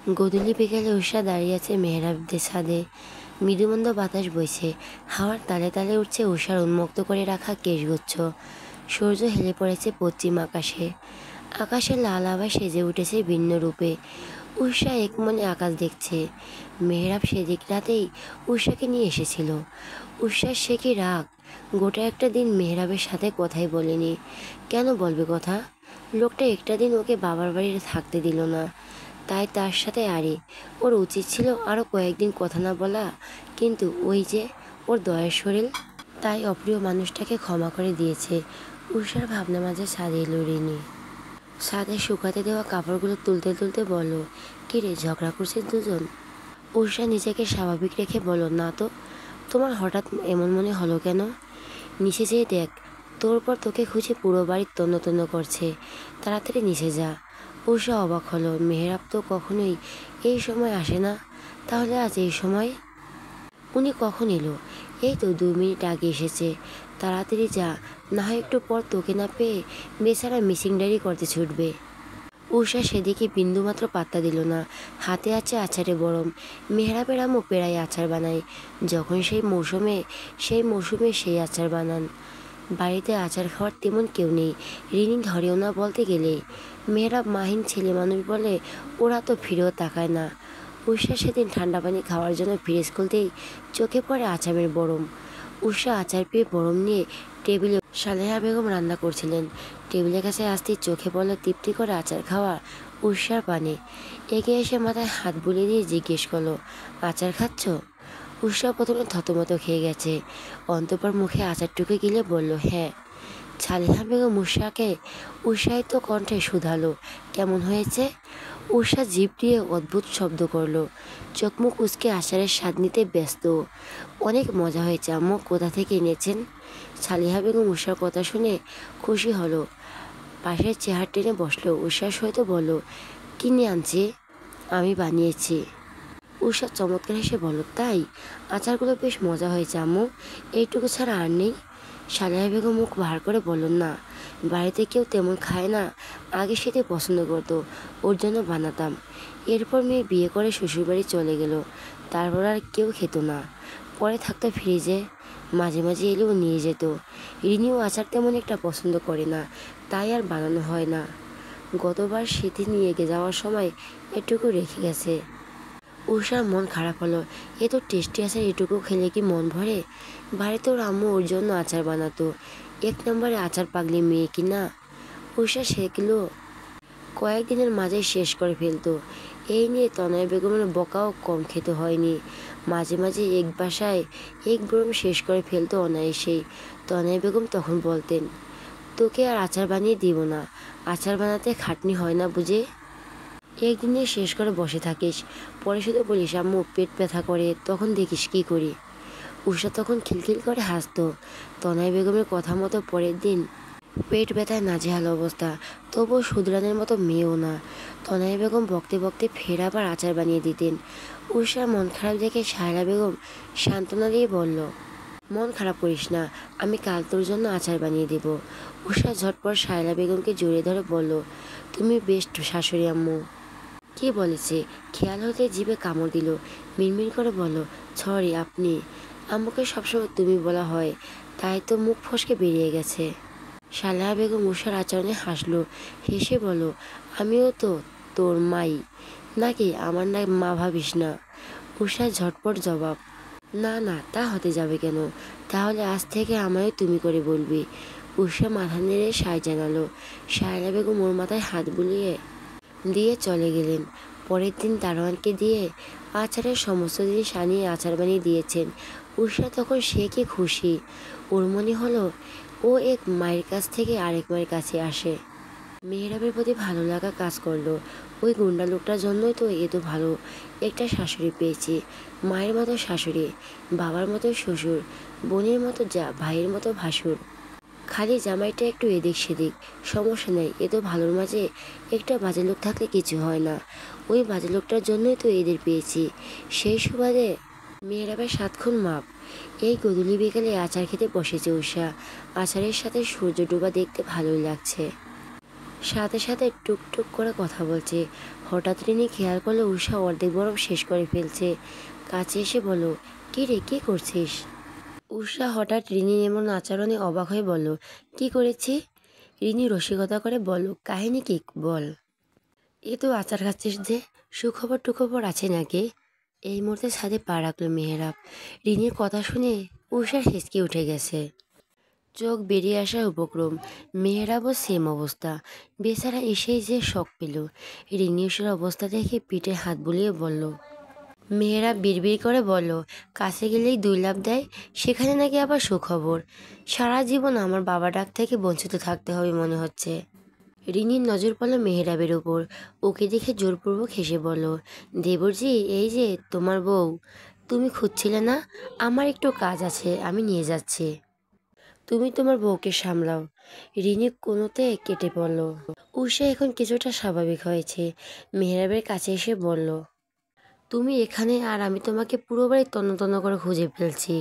গোধূলি বিকেলে উষা দাঁড়িয়ে আছে মেহরাবদের ছাদে। মৃদুমন্দ বাতাস বইছে, হাওয়ার তালে তালে উঠছে উষার উন্মুক্ত করে রাখা কেশগুচ্ছ। সূর্য হেলে পড়েছে পশ্চিম আকাশে। আকাশের লাল আভা সেজে উঠেছে ভিন্ন রূপে। উষা এক মনে আকাশ দেখছে। মেহরাব সেদিক রাতেই উষাকে নিয়ে এসেছিল। উষার সে কি রাগ! গোটা একটা দিন মেহরাবের সাথে কথাই বলেনি। কেন বলবে কথা? লোকটা একটা দিন ওকে বাবার বাড়িতে থাকতে দিল না, তাই তার সাথে আরে ওর উচিত ছিল আরও কয়েকদিন কথা না বলা। কিন্তু ওই যে ওর দয়ের শরীর, তাই অপ্রিয় মানুষটাকে ক্ষমা করে দিয়েছে। উষার ভাবনা মাঝে ছাদে এলো রিনি। ছাদে শুকাতে দেওয়া কাপড়গুলো তুলতে তুলতে বলল, কী রে, ঝগড়া করছিস দুজন? উষা নিজেকে স্বাভাবিক রেখে বলল, না তো। তোমার হঠাৎ এমন মনে হলো কেন? নিচে যেয়ে দেখ, তোর পর তোকে খুঁজে পুরো বাড়ি তন্ন তন্ন করছে। তাড়াতাড়ি নিচে যা। উষা অবাক হলো, মেহরাব তো কখনোই এই সময় আসে না, তাহলে আজ এই সময় উনি কখন এলো? এই তো 2 মিনিট আগে এসেছে। তাড়াতাড়ি যা, না হয় একটু পর তোকে না পেয়ে বেচারা মিসিং ডায়েরি করতে ছুটবে। উষা সেদিকে বিন্দুমাত্র পাত্তা দিল না। হাতে আছে আচারে বরম। মেহরাবের আম্মু পেড়ায় আচার বানায়। যখন সেই মৌসুমে সেই আচার বানান। বাড়িতে আচার খাওয়ার তেমন কেউ নেই, রিনি ধরেও না বলতে গেলে। মেহরাব মাহিন ছেলে মানুষ বলে ওরা তো ফিরেও তাকায় না। উষা সেদিন ঠান্ডা পানি খাওয়ার জন্য ফ্রিজ খুলতেই চোখে পড়ে আচারের বরম। উষা আচার পেয়ে বরম নিয়ে টেবিলে সালেহা বেগম রান্না করছিলেন। টেবিলের কাছে আসতেই চোখে পড়ল তৃপ্তি করে আচার খাওয়া উষার পানে। এগিয়ে এসে মাথায় হাত বুলিয়ে দিয়ে জিজ্ঞেস করলো, আচার খাচ্ছ? উষা প্রথমে থতমত খেয়ে গেছে, অন্তঃপর মুখে আচারটুকু গিলে বলল, হ্যাঁ। সালেহা বেগম উষাকে উৎসাহিত কণ্ঠে শুধালো, কেমন হয়েছে? উষা জিভ দিয়ে অদ্ভুত শব্দ করলো, চোখ মুখ উচকে আচারের স্বাদ নিতে ব্যস্ত। অনেক মজা হয়েছে আম্মু, কোথা থেকে এনেছেন? সালেহা বেগম উষার কথা শুনে খুশি হলো, পাশের চেয়ার টেনে বসলো। উষার সহিত বলল, কিনে আনছি, আমি বানিয়েছি। উষা চমৎকার হেসে বলল, তাই? আচারগুলো বেশ মজা হয়েছে আম্মু, এইটুকু ছাড়া আর নেই? সালেহা বেগম মুখ ভার করে বলল, না, বাড়িতে কেউ তেমন খায় না। আগে সেটা পছন্দ করতো, ওর জন্য বানাতাম। এরপর মেয়ে বিয়ে করে শ্বশুরবাড়ি চলে গেল, তারপর আর কেউ খেত না। পরে থাকতো ফ্রিজে, মাঝে মাঝে এলেও নিয়ে যেত। রিনিও আচার তেমন একটা পছন্দ করে না, তাই আর বানানো হয় না। গতবার শীতে নিয়ে যাওয়ার সময় এটুকু রেখে গেছে। উষার মন খারাপ হলো, এ তো টেস্টি আচার, এটুকু খেলে কি মন ভরে? বাড়িতে ওর আম্মু ওর জন্য আচার বানাতো। এক নম্বরে আচার পাগলি মেয়ে কি না। উষা সেগুলো কয়েকদিনের মাঝে শেষ করে ফেলতো। এই নিয়ে তনয় বেগমের বকাও কম খেতে হয়নি। মাঝে মাঝে এক বাসায় এক বরম শেষ করে ফেলতো অনায়াসেই। তনয় বেগম তখন বলতেন, তোকে আর আচার বানিয়ে দিব না, আচার বানাতে খাটনি হয় না বুঝে, একদিনে শেষ করে বসে থাকিস, পরে শুধু বলিস আম্মু পেট ব্যথা করে, তখন দেখিস কি করি। উষা তখন খিলখিল করে হাসতো। তনয় বেগমের কথা মতো পরের দিন পেট ব্যথায় নাজেহাল অবস্থা, তবুও শুধরানোর মতো মেয়েও না। তনয় বেগম বকতে বকতে ফের আবার আচার বানিয়ে দিতেন। উষার মন খারাপ দেখে সায়রা বেগম সান্ত্বনা দিয়ে বলল, মন খারাপ করিস না, আমি কাল তোর জন্য আচার বানিয়ে দেব। উষা ঝটপট সায়রা বেগমকে জড়িয়ে ধরে বলল, তুমি বেস্ট শাশুড়ি আম্মু। কি বলেছে? খেয়াল হতে জিভে কামড় দিল। মিনমিন করে বলল, সরি আপনি। আম্মুকে সবসময় তুমি বলা হয়, তাই তো মুখ ফসকে বেরিয়ে গেছে। সালেহা বেগম উষার আচরণে হাসলো, হেসে বলল, আমিও তো তোর মাই নাকি, আমার না মা ভাবিস না। উষার ঝটপট জবাব, না না, তা হতে যাবে কেন? তাহলে আজ থেকে আমায় তুমি করে বলবি। উষা মাথা নেড়ে সায় জানালো। সায়রা বেগম ওর মাথায় হাত বুলিয়ে দিয়ে চলে গেলেন। পরের দিন দারোয়ানকে দিয়ে আচারের সমস্ত জিনিস আনিয়ে আচার বানিয়ে দিয়েছেন। উষা তখন সে কি খুশি! ওর মনে হলো ও এক মায়ের কাছ থেকে আরেক মায়ের কাছে আসে। মেহরাবের প্রতি ভালো লাগা কাজ করলো। ওই গুন্ডা লোকটার জন্যই তো এত ভালো একটা শাশুড়ি পেয়েছি। মায়ের মতো শাশুড়ি, বাবার মতো শ্বশুর, বোনের মতো যা, ভাইয়ের মতো ভাসুর। খালি জামাইটা একটু এদিক সেদিক, সমস্যা নেই, এ তো ভালোর মাঝে একটা বাজে লোক থাকলে কিছু হয় না। ওই বাজে লোকটার জন্যই তো এদের পেয়েছি। সেই সুবাদে মেয়েরাবের 7 খুন মাপ। এই গধূলি বিকেলে আচার খেতে বসেছে উষা। আচারের সাথে সূর্য ডোবা দেখতে ভালোই লাগছে। সাথে সাথে টুকটুক করে কথা বলছে। হঠাৎ রিনি খেয়াল করলো উষা অর্ধেক বরফ শেষ করে ফেলছে। কাছে এসে বলল, কী রে, কী করছিস? উষা হঠাৎ রিনির এমন আচরণে অবাক হয়ে বলল, কি করেছি? রিনি রসিকতা করে বলল, কাহিনী কি বল। এ তো আচার খাচ্ছিস যে, সুখবর টুখবর আছে নাকি? এই মুহূর্তে ছাদে পা রাখলো মেহেরাব। রিনির কথা শুনে উষার হেঁচকি উঠে গেছে, চোখ বেরিয়ে আসার উপক্রম। মেহেরাবও সেম অবস্থা। বেচারা এসেই যে শখ পেল। রিনি উষার অবস্থা দেখে পিঠে হাত বুলিয়ে বলল। মেহেরাব বিড়বিড় করে বলল, কাছে গেলেই 2 লাফ দেয়, সেখানে নাকি আবার সুখবর। সারা জীবন আমার বাবা ডাক থেকে বঞ্চিত থাকতে হবে মনে হচ্ছে। রিনির নজর পড়ল মেহেরাবের উপর। ওকে দেখে জোরপূর্বক হেসে বলল, দেবরজি, এই যে তোমার বউ। তুমি খুঁজছিলে না? আমার একটু কাজ আছে, আমি নিয়ে যাচ্ছি। তুমি তোমার বউকে সামলাও। রিনি কোনোতে কেটে পড়ল। উষা এখন কিছুটা স্বাভাবিক হয়েছে। মেহেরাবের কাছে এসে বলল, তুমি এখানে আর আমি তোমাকে পুরো বাড়ি তন্ন তন্ন করে খুঁজে ফেলছি।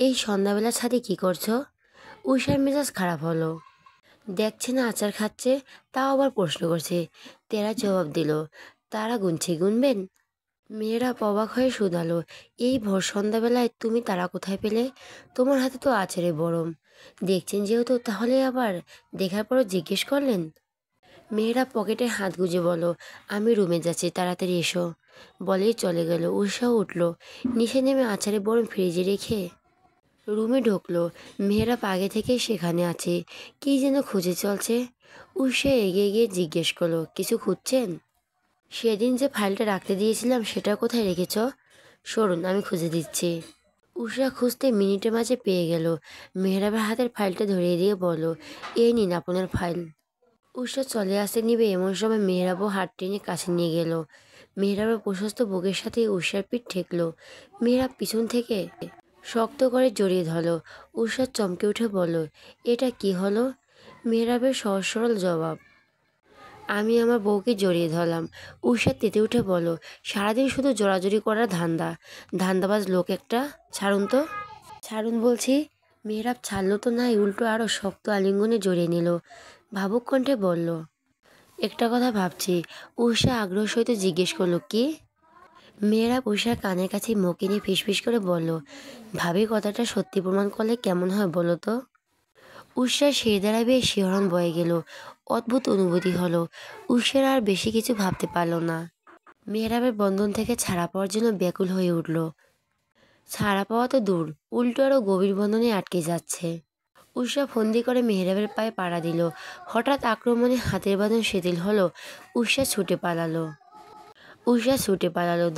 এই সন্ধ্যাবেলা ছাদে কি করছো? উষার মেজাজ খারাপ হলো। দেখছে না আচার খাচ্ছে, তাও আবার প্রশ্ন করছে। তেরা জবাব দিল, তারা গুনছে, গুনবেন? মেয়েরা অবাক হয়ে শুধালো, এই ভোর সন্ধ্যাবেলায় তুমি তারা কোথায় পেলে? তোমার হাতে তো আচারে বরম। দেখছেন যেহেতু, তাহলে আবার দেখার পরও জিজ্ঞেস করলেন? মেয়েরা পকেটে হাত গুজে বলো, আমি রুমে যাচ্ছি, তাড়াতাড়ি এসো। বলেই চলে গেল। উষাও উঠল, নিচে নেমে আচারে বরম ফ্রিজে রেখে রুমে ঢুকলো। মেহেরাব আগে থেকেই সেখানে আছে, কি যেন খুঁজে চলছে। উষা এগিয়ে গিয়ে জিজ্ঞেস করলো, কিছু খুঁজছেন? সেদিন যে ফাইলটা রাখতে দিয়েছিলাম সেটা কোথায় রেখেছ? সরুন, আমি খুঁজে দিচ্ছি। উষা খুঁজতে মিনিটের মাঝে পেয়ে গেল। মেহেরাবের হাতের ফাইলটা ধরিয়ে দিয়ে বলল, এই নিন আপনার ফাইল। উষা চলে আসতে নিবে এমন সময় মেহেরাবও হাত টেনে কাছে নিয়ে গেল। মেহেরাবের প্রশস্ত বুকের সাথে উষার পিঠ ঠেকল। মেহেরাব পিছন থেকে শক্ত করে জড়িয়ে ধরল। উষা চমকে উঠে বলল, এটা কি হলো? মেহেরাবের সহজ সরল জবাব, আমি আমার বউকে জড়িয়ে ধরলাম। উষা তেতে উঠে বলল, সারাদিন শুধু জোরাজুরি করার ধান্দা, ধান্দাবাজ লোক একটা। ছাড়ুন তো, ছাড়ুন বলছি। মেহেরাব ছাড়লো তো নাই, উল্টো আরও শক্ত আলিঙ্গনে জড়িয়ে নিল। ভাবুক কণ্ঠে বলল, একটা কথা ভাবছি। উষা আগ্রহ সহিত জিজ্ঞেস করলো, কি? মেয়েরা উষার কানের কাছে মুখ নিয়ে ফিসফিস করে বলল, ভাবি কথাটা সত্যি প্রমাণ করলে কেমন হয় বলো তো? উষার শির দ্বারা বেশ শিহরণ বয়ে গেল। অদ্ভুত অনুভূতি হলো। উষার আর বেশি কিছু ভাবতে পারল না। মেহরাবের বন্ধন থেকে ছাড়া পাওয়ার জন্য ব্যাকুল হয়ে উঠল। ছাড়া পাওয়া তো দূর, উল্টো আরও গভীর বন্ধনে আটকে যাচ্ছে। উষা ফন্দি করে মেহরাবের পায়ে পাড়া দিল। হঠাৎ আক্রমণে হাতের বাঁধন শিথিল হলো। উষা ছুটে পালালো।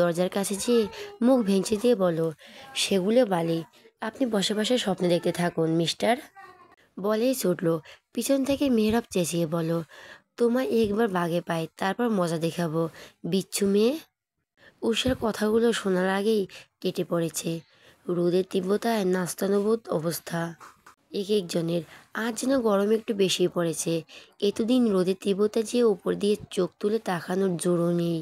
দরজার কাছে যেয়ে মুখ ভেঙচি দিয়ে বলল, সেগুলো বালি, আপনি বসে বসে স্বপ্ন দেখতে থাকুন মিস্টার। বলেই ছুটল। পিছন থেকে মেহরাব চেঁচিয়ে বলল, তোমায় একবার বাগে পাই, তারপর মজা দেখাবো, বিচ্ছু মেয়ে। উষার কথাগুলো শোনার আগেই কেটে পড়েছে। রোদের তীব্রতায় নাস্তানুবোধ অবস্থা এক একজনের। আজ যেন গরম একটু বেশি পড়েছে। এতদিন রোদের তীব্রতা যে উপর দিয়ে চোখ তুলে তাকানোর জোরও নেই।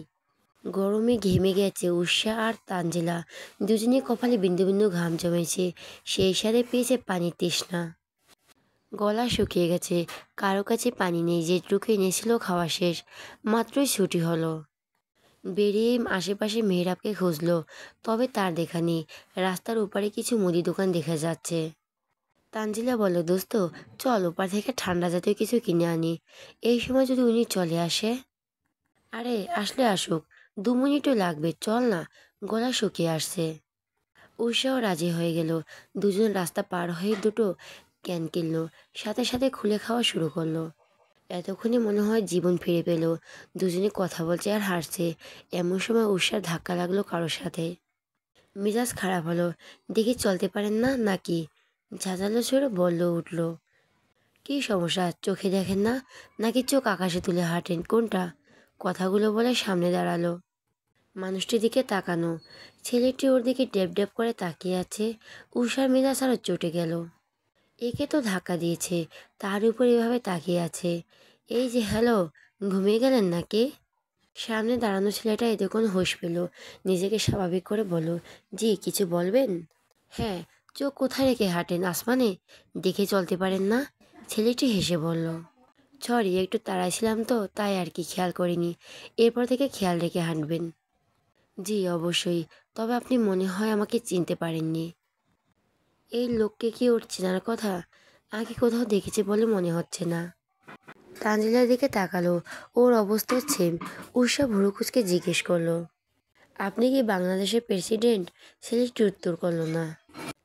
গরমে ঘেমে গেছে উষা আর তানজিলা। দুজনে কপালে বিন্দু বিন্দু ঘাম জমেছে। সেই সাথে পেয়েছে পানির তৃষ্ণা। গলা শুকিয়ে গেছে। কারো কাছে পানি নেই, যেটুকু এনেছিল খাওয়া শেষ। মাত্রই ছুটি হলো। বেরিয়ে আশেপাশে মেহরাবকে খুঁজলো, তবে তার দেখা নেই। রাস্তার ওপারে কিছু মুদি দোকান দেখা যাচ্ছে। তানজিলা বলল, দোস্ত চল ওপার থেকে ঠান্ডা জাতীয় কিছু কিনে আনি। এই সময় যদি উনি চলে আসে। আরে আসলে আসুক, 2 মিনিটও লাগবে, চল না, গলা শুকিয়ে আসছে। উষাও রাজি হয়ে গেল। দুজন রাস্তা পার হয়ে দুটো ক্যান কিনলো, সাথে সাথে খুলে খাওয়া শুরু করলো। এতক্ষণে মনে হয় জীবন ফিরে পেল। দুজনে কথা বলছে আর হাসছে। এমন সময় উষার ধাক্কা লাগলো কারোর সাথে। মেজাজ খারাপ হলো। দেখি চলতে পারেন না নাকি, ঝাঁঝালো সুরে বলল উঠল। কী সমস্যা, চোখে দেখেন না নাকি চোখ আকাশে তুলে হাঁটেন, কোনটা? কথাগুলো বলে সামনে দাঁড়ালো। মানুষটির দিকে তাকানো। ছেলেটি ওর দিকে ড্যাব ড্যাব করে তাকিয়ে আছে। উষার মেজাজ আরও চটে গেল। একে তো ধাক্কা দিয়েছে, তার উপর এভাবে তাকিয়ে আছে। এই যে হ্যালো, ঘুমিয়ে গেলেন নাকি? সামনে দাঁড়ানো ছেলেটা এতক্ষণ হুঁশ পেল। নিজেকে স্বাভাবিক করে বলল, জি কিছু বলবেন? হ্যাঁ। চোখ কোথায় রেখে হাঁটেন, আসমানে? দেখে চলতে পারেন না? ছেলেটি হেসে বলল। সরি, একটু তাড়ায় ছিলাম তো, তাই আর কি খেয়াল করিনি। এরপর থেকে খেয়াল রেখে হাঁটবেন। জি অবশ্যই। তবে আপনি মনে হয় আমাকে চিনতে পারেননি। এই লোককে কি ওর চেনার কথা? আগে কোথাও দেখেছি বলে মনে হচ্ছে না। তানজিলার দিকে তাকালো। ওর অবস্থা সেম। উষা ভুরু কুচকে জিজ্ঞেস করলো, আপনি কি বাংলাদেশের প্রেসিডেন্ট? ছেলেটি উত্তর করলো না।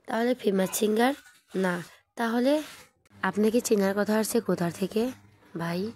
তাহলে ফেমাস সিঙ্গার? না। তাহলে আপনাকে চেনার কথা আসছে কোথা থেকে ভাই?